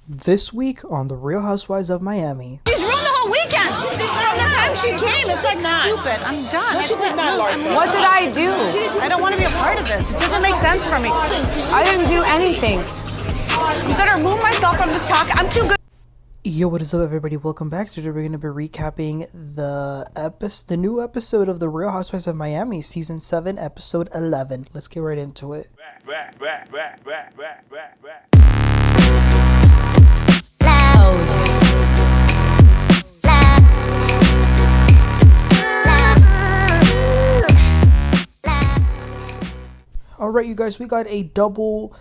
This week on The Real Housewives of Miami. She's ruined the whole weekend. From the time she came, it's like stupid. I'm done. What did I do? I don't want to be a part of this. It doesn't make sense for me. I didn't do anything. I'm gonna remove myself from this talk. I'm too good. Yo, what is up, everybody? Welcome back. Today we're going to be recapping the new episode of The Real Housewives of Miami, Season 7, Episode 11. Let's get right into it. Alright, you guys, we got a double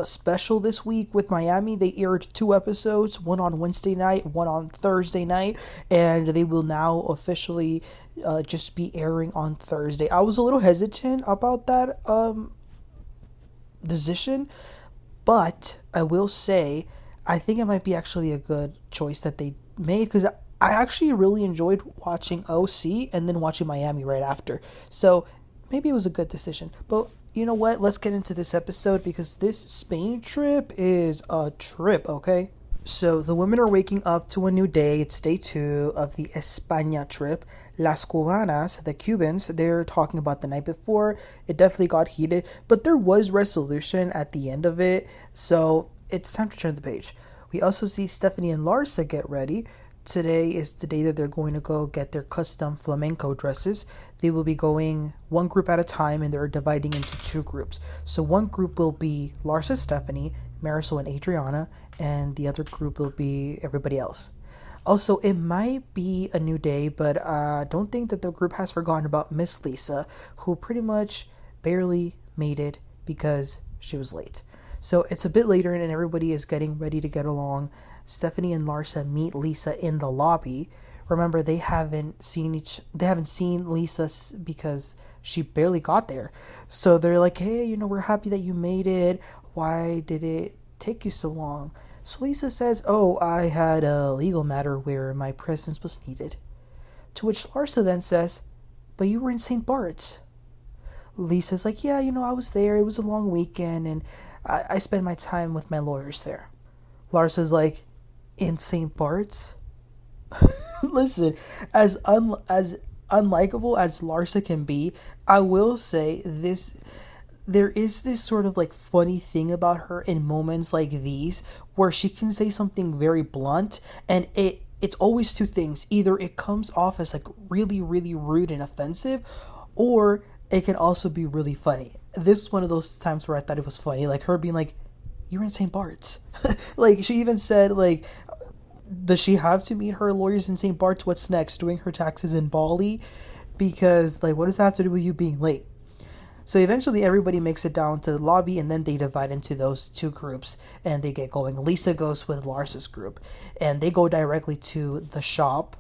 special this week with Miami. They aired 2 episodes, one on Wednesday night, one on Thursday night, and they will now officially just be airing on Thursday. I was a little hesitant about that decision, but I will say I think it might be actually a good choice that they made, because I actually really enjoyed watching OC and then watching Miami right after. So maybe it was a good decision. But you know what? Let's get into this episode, because this Spain trip is a trip, okay? So the women are waking up to a new day. It's day 2 of the España trip. Las Cubanas, the Cubans, they're talking about the night before. It definitely got heated, but there was resolution at the end of it. So it's time to turn the page. We also see Stephanie and Larsa get ready. Today is the day that they're going to go get their custom flamenco dresses. They will be going one group at a time, and they're dividing into 2 groups. So one group will be Larsa, Stephanie, Marysol, and Adriana, and the other group will be everybody else. Also, it might be a new day, but I don't think that the group has forgotten about Miss Lisa, who pretty much barely made it because she was late. So it's a bit later, and everybody is getting ready to get along. Stephanie and Larsa meet Lisa in the lobby. Remember, they haven't seen Lisa because she barely got there. So they're like, hey, we're happy that you made it. Why did it take you so long? So Lisa says, oh, I had a legal matter where my presence was needed. To which Larsa then says, but you were in St. Bart's. Lisa's like, yeah, I was there. It was a long weekend, and I spent my time with my lawyers there. Larsa's like, in St. Bart's? Listen, as unlikable as Larsa can be, I will say there is this sort of like funny thing about her in moments like these, where she can say something very blunt, and it's always 2 things. Either it comes off as like really, really rude and offensive, or it can also be really funny. This is one of those times where I thought it was funny, like her being like, you're in St. Bart's. Like, she even said, like, does she have to meet her lawyers in St. Bart's? What's next? Doing her taxes in Bali? Because, like, what does that have to do with you being late? So eventually everybody makes it down to the lobby, and then they divide into those 2 groups, and they get going. Lisa goes with Larsa's group, and they go directly to the shop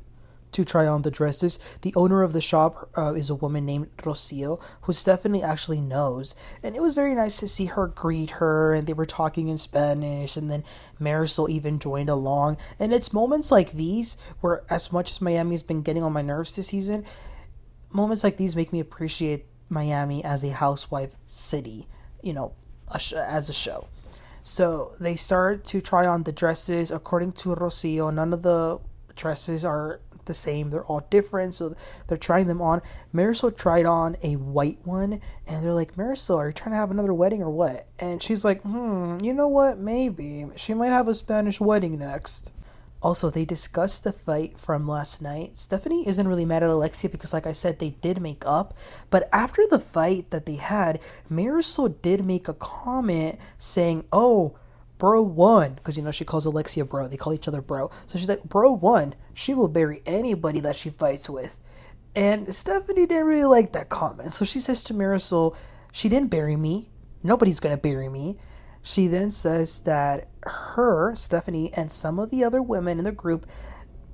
to try on the dresses. The owner of the shop is a woman named Rocio, who Stephanie actually knows, and it was very nice to see her greet her, and they were talking in Spanish, and then Marysol even joined along. And it's moments like these where, as much as Miami's been getting on my nerves this season, moments like these make me appreciate Miami as a housewife city, as a show. So they start to try on the dresses. According to Rocio, none of the dresses are the same. They're all different, so they're trying them on. Marysol tried on a white one, and they're like, Marysol, are you trying to have another wedding or what? And she's like, you know what, maybe. She might have a Spanish wedding next. Also, they discussed the fight from last night. Stephanie isn't really mad at Alexia because, like I said, they did make up. But after the fight that they had, Marysol did make a comment saying, oh, bro won, because she calls Alexia bro. They call each other bro. So she's like, bro won. She will bury anybody that she fights with. And Stephanie didn't really like that comment. So she says to Marysol, she didn't bury me. Nobody's gonna bury me. She then says that her, Stephanie, and some of the other women in the group,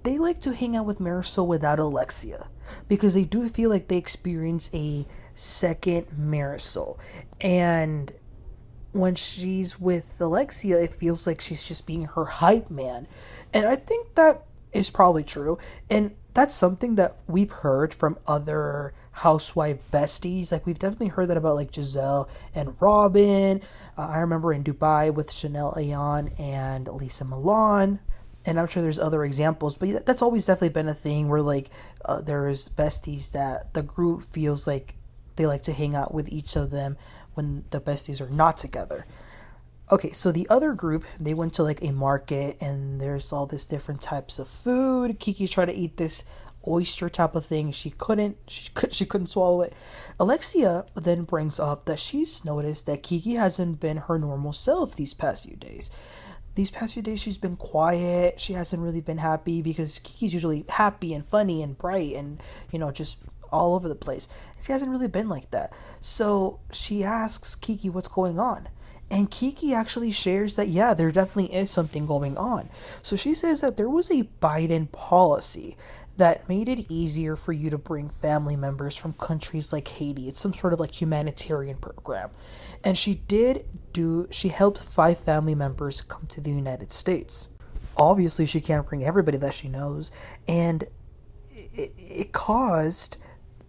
they like to hang out with Marysol without Alexia, because they do feel like they experience a second Marysol. And when she's with Alexia, it feels like she's just being her hype man. And I think that is probably true. And that's something that we've heard from other housewife besties. Like, we've definitely heard that about like Giselle and Robin. I remember in Dubai with Chanel Ayan and Lisa Milan. And I'm sure there's other examples, but that's always definitely been a thing where like there's besties that the group feels like they like to hang out with each of them when the besties are not together. Okay, so the other group, they went to like a market and there's all this different types of food. Kiki tried to eat this oyster type of thing. She couldn't swallow it. Alexia then brings up that she's noticed that Kiki hasn't been her normal self these past few days. These past few days she's been quiet. She hasn't really been happy because Kiki's usually happy and funny and bright and, just all over the place. She hasn't really been like that. So she asks Kiki what's going on. And Kiki actually shares that, yeah, there definitely is something going on. So she says that there was a Biden policy that made it easier for you to bring family members from countries like Haiti. It's some sort of like humanitarian program. And she helped 5 family members come to the United States. Obviously, she can't bring everybody that she knows. And it caused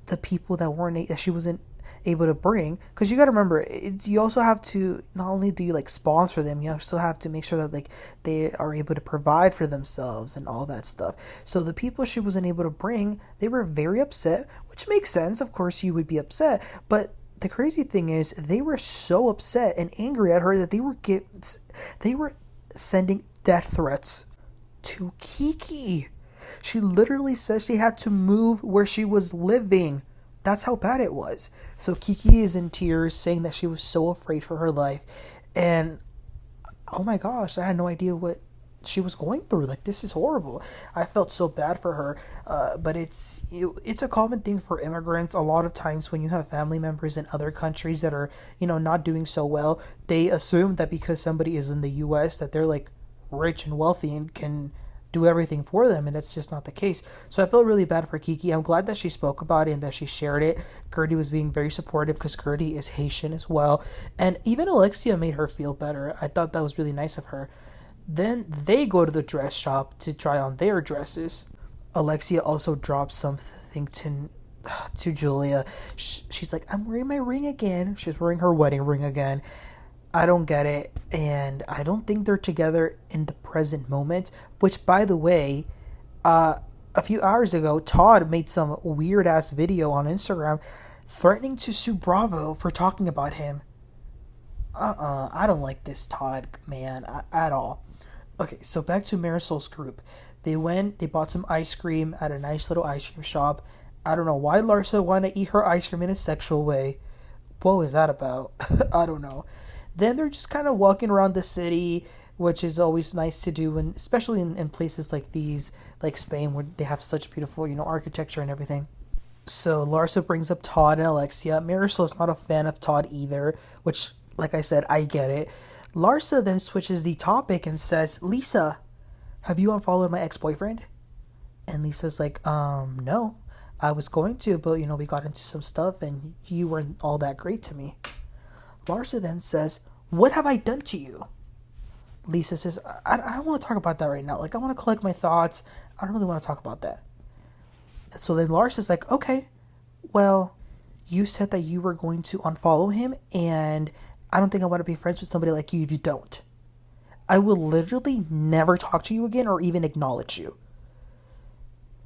the people that she wasn't able to bring, because you got to remember, you also have to, not only do you like sponsor them, you also have to make sure that like they are able to provide for themselves and all that stuff. So the people she wasn't able to bring, they were very upset, which makes sense. Of course you would be upset, but the crazy thing is they were so upset and angry at her that they were sending death threats to Kiki. She literally said she had to move where she was living. That's how bad it was. So Kiki is in tears, saying that she was so afraid for her life. And oh my gosh, I had no idea what she was going through. Like, this is horrible. I felt so bad for her. But it's a common thing for immigrants. A lot of times when you have family members in other countries that are, not doing so well, they assume that because somebody is in the US that they're like rich and wealthy and can do everything for them, and that's just not the case. So I felt really bad for Kiki. I'm glad that she spoke about it and that she shared it. Guerdy was being very supportive because Guerdy is Haitian as well, and even Alexia made her feel better. I thought that was really nice of her. Then they go to the dress shop to try on their dresses. Alexia also drops something to Julia. She's like, I'm wearing my ring again. She's wearing her wedding ring again. I don't get it, and I don't think they're together in the present moment, which, by the way, a few hours ago, Todd made some weird-ass video on Instagram threatening to sue Bravo for talking about him. I don't like this Todd, man, at all. Okay, so back to Marysol's group. They bought some ice cream at a nice little ice cream shop. I don't know why Larsa wanted to eat her ice cream in a sexual way. What was that about? I don't know. Then they're just kind of walking around the city, which is always nice to do, and especially in places like these, like Spain, where they have such beautiful, architecture and everything. So Larsa brings up Todd and Alexia. Marysol is not a fan of Todd either, which, like I said, I get it. Larsa then switches the topic and says, Lisa, have you unfollowed my ex-boyfriend? And Lisa's like, no. I was going to, but, we got into some stuff and you weren't all that great to me. Larsa then says, what have I done to you? Lisa says, I don't want to talk about that right now. Like, I want to collect my thoughts. I don't really want to talk about that. So then Larsa's like, okay, well, you said that you were going to unfollow him, and I don't think I want to be friends with somebody like you if you don't. I will literally never talk to you again or even acknowledge you.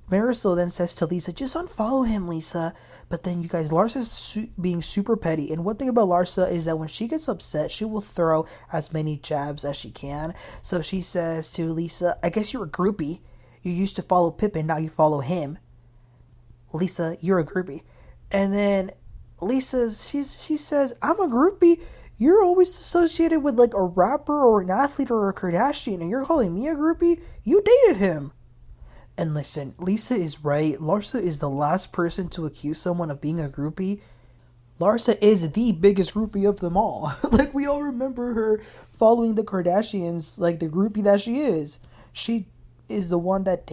Marysol then says to Lisa, just unfollow him, Lisa. But then, you guys, Larsa's being super petty. And one thing about Larsa is that when she gets upset, she will throw as many jabs as she can. So she says to Lisa, I guess you're a groupie. You used to follow Pippen, now you follow him. Lisa, you're a groupie. And then Lisa, she says, I'm a groupie? You're always associated with like a rapper or an athlete or a Kardashian, and you're calling me a groupie? You dated him. And listen, Lisa is right. Larsa is the last person to accuse someone of being a groupie. Larsa is the biggest groupie of them all. Like, we all remember her following the Kardashians, like the groupie that she is. She is the one that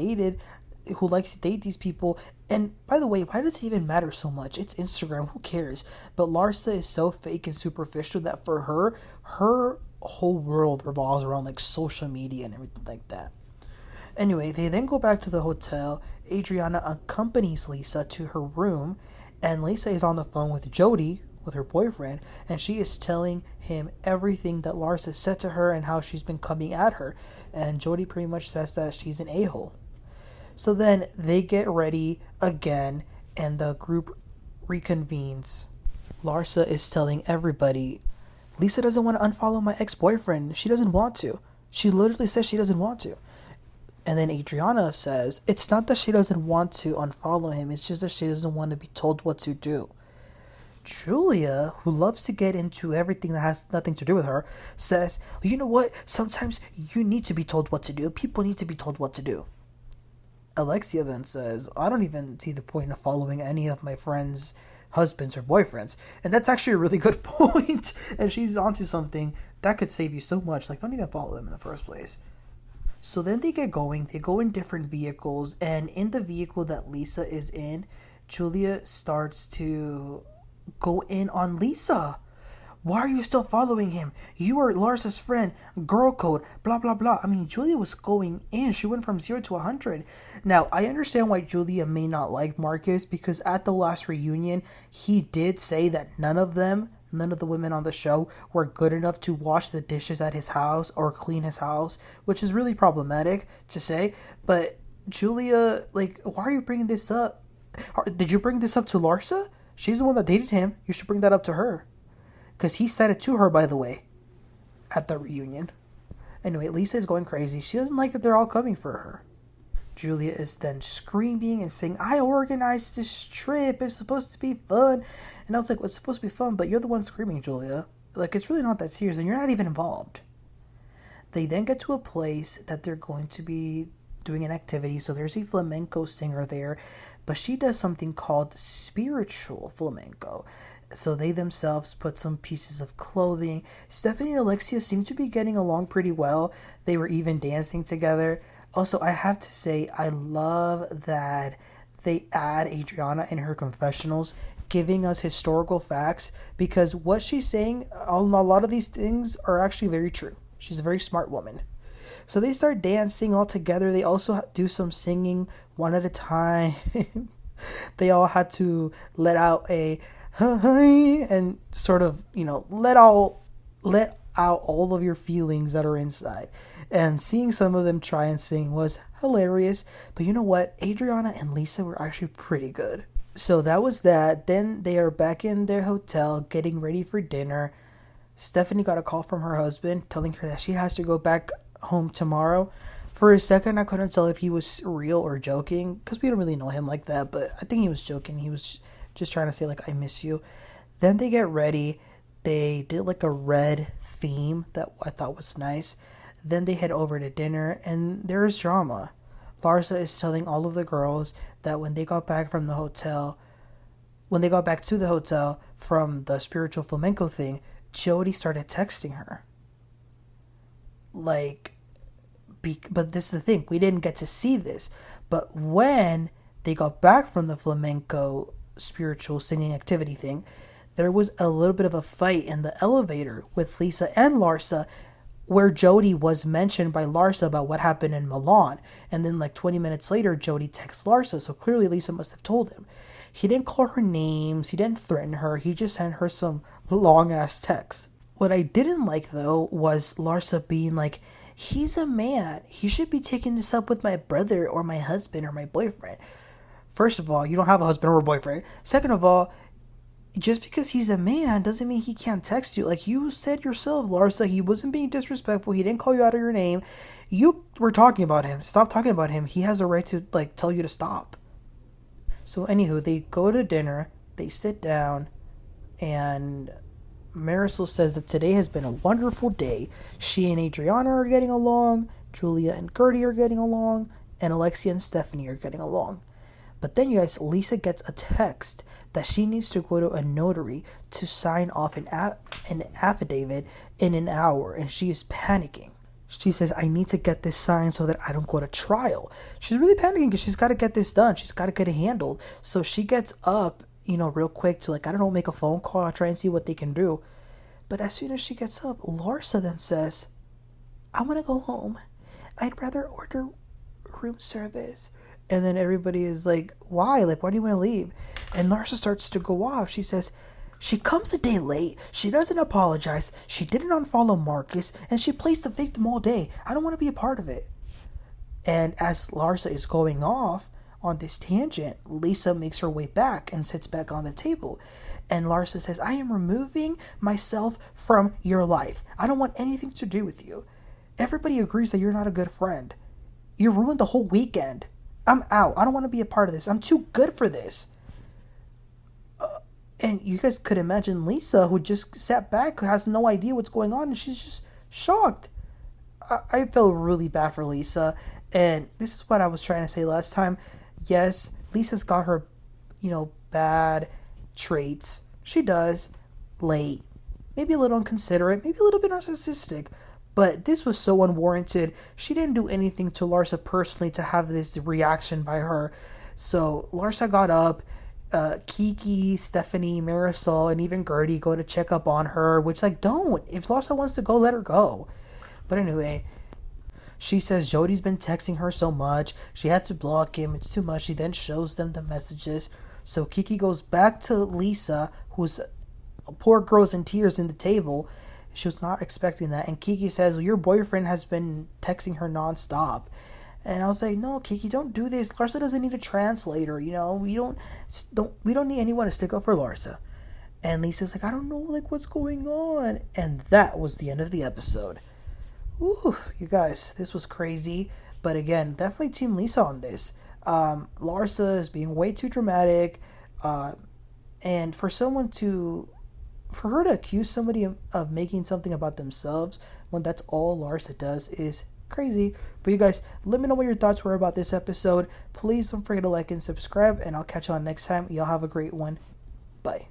who likes to date these people. And by the way, why does it even matter so much? It's Instagram, who cares? But Larsa is so fake and superficial that for her whole world revolves around like social media and everything like that. Anyway, they then go back to the hotel. Adriana accompanies Lisa to her room, And Lisa is on the phone with Jodi, with her boyfriend, and she is telling him everything that Larsa said to her and how she's been coming at her. And Jodi pretty much says that she's an a-hole. So then they get ready again, and the group reconvenes. Larsa is telling everybody, Lisa doesn't want to unfollow my ex-boyfriend. She doesn't want to. She literally says she doesn't want to. And then Adriana says, it's not that she doesn't want to unfollow him, it's just that she doesn't want to be told what to do. Julia, who loves to get into everything that has nothing to do with her, says, you know what? Sometimes you need to be told what to do. People need to be told what to do. Alexia then says, I don't even see the point of following any of my friends' husbands or boyfriends. And that's actually a really good point. And she's onto something that could save you so much. Like, don't even follow them in the first place. So then they get going. They go in different vehicles. And in the vehicle that Lisa is in, Julia starts to go in on Lisa. Why are you still following him? You are Larsa's friend. Girl code. Blah, blah, blah. I mean, Julia was going in. She went from 0 to 100. Now, I understand why Julia may not like Marcus, because at the last reunion, he did say that none of the women on the show were good enough to wash the dishes at his house or clean his house, which is really problematic to say. But Julia, like, why are you bringing this up? Did you bring this up to Larsa? She's the one that dated him. You should bring that up to her. Because he said it to her, by the way, at the reunion. Anyway, Lisa is going crazy. She doesn't like that they're all coming for her. Julia is then screaming and saying, I organized this trip. It's supposed to be fun. And I was like, well, it's supposed to be fun, but you're the one screaming, Julia. Like, it's really not that serious, and you're not even involved. They then get to a place that they're going to be doing an activity. So there's a flamenco singer there, but she does something called spiritual flamenco. So they themselves put some pieces of clothing. Stephanie and Alexia seem to be getting along pretty well. They were even dancing together. Also, I have to say, I love that they add Adriana in her confessionals, giving us historical facts, because what she's saying, a lot of these things are actually very true. She's a very smart woman. So they start dancing all together. They also do some singing one at a time. They all had to let out a hi and sort of, let out all of your feelings that are inside. And seeing some of them try and sing was hilarious. But you know what? Adriana and Lisa were actually pretty good. So that was that. Then they are back in their hotel getting ready for dinner. Stephanie got a call from her husband telling her that she has to go back home tomorrow. For a second, I couldn't tell if he was real or joking, because we don't really know him like that, but I think he was joking. He was just trying to say, like, I miss you. Then they get ready. They did, like, a red theme that I thought was nice. Then they head over to dinner, and there is drama. Larsa is telling all of the girls that when they got back to the hotel from the spiritual flamenco thing, Jodi started texting her. But this is the thing, we didn't get to see this. But when they got back from the flamenco spiritual singing activity thing, there was a little bit of a fight in the elevator with Lisa and Larsa, where Jodi was mentioned by Larsa about what happened in Milan. And then 20 minutes later, Jodi texts Larsa, so clearly Lisa must have told him. He didn't call her names, he didn't threaten her, he just sent her some long-ass text. What I didn't like, though, was Larsa being like, he's a man, he should be taking this up with my brother or my husband or my boyfriend. First of all, you don't have a husband or a boyfriend. Second of all, just because he's a man doesn't mean he can't text you. Like you said yourself, Larsa, he wasn't being disrespectful. He didn't call you out of your name. You were talking about him. Stop talking about him. He has a right to tell you to stop. So anywho, they go to dinner. They sit down, and Marysol says that today has been a wonderful day. She and Adriana are getting along. Julia and Guerdy are getting along, and Alexia and Stephanie are getting along. But then, you guys, Lisa gets a text that she needs to go to a notary to sign off an affidavit in an hour, and she is panicking. She says, I need to get this signed so that I don't go to trial. She's really panicking because she's got to get this done. She's got to get it handled. So she gets up, real quick to, make a phone call, try and see what they can do. But as soon as she gets up, Larsa then says, I want to go home. I'd rather order room service. And then everybody is like, why? Like, why do you want to leave? And Larsa starts to go off. She says, she comes a day late. She doesn't apologize. She didn't unfollow Marcus. And she plays the victim all day. I don't want to be a part of it. And as Larsa is going off on this tangent, Lisa makes her way back and sits back on the table. And Larsa says, I am removing myself from your life. I don't want anything to do with you. Everybody agrees that you're not a good friend. You ruined the whole weekend. I'm out. I don't want to be a part of this. I'm too good for this. And you guys could imagine Lisa, who just sat back, who has no idea what's going on, and she's just shocked. I felt really bad for Lisa. And this is what I was trying to say last time. Yes, Lisa's got her, bad traits. She does. Late. Maybe a little inconsiderate. Maybe a little bit narcissistic. But this was so unwarranted. She didn't do anything to Larsa personally to have this reaction by her. So Larsa got up. Kiki, Stephanie, Marysol, and even Guerdy go to check up on her. Which, don't. If Larsa wants to go, let her go. But anyway, she says Jodi's been texting her so much. She had to block him. It's too much. She then shows them the messages. So Kiki goes back to Lisa, who's poor girl's in tears in the table. She was not expecting that. And Kiki says, well, your boyfriend has been texting her nonstop. And I was like, no, Kiki, don't do this. Larsa doesn't need a translator. We don't need anyone to stick up for Larsa. And Lisa's like, I don't know, what's going on. And that was the end of the episode. Ooh, you guys, this was crazy. But again, definitely Team Lisa on this. Larsa is being way too dramatic. And for her to accuse somebody of making something about themselves when that's all Larsa does is crazy. But you guys, let me know what your thoughts were about this episode. Please don't forget to like and subscribe, and I'll catch you on next time. Y'all have a great one. Bye.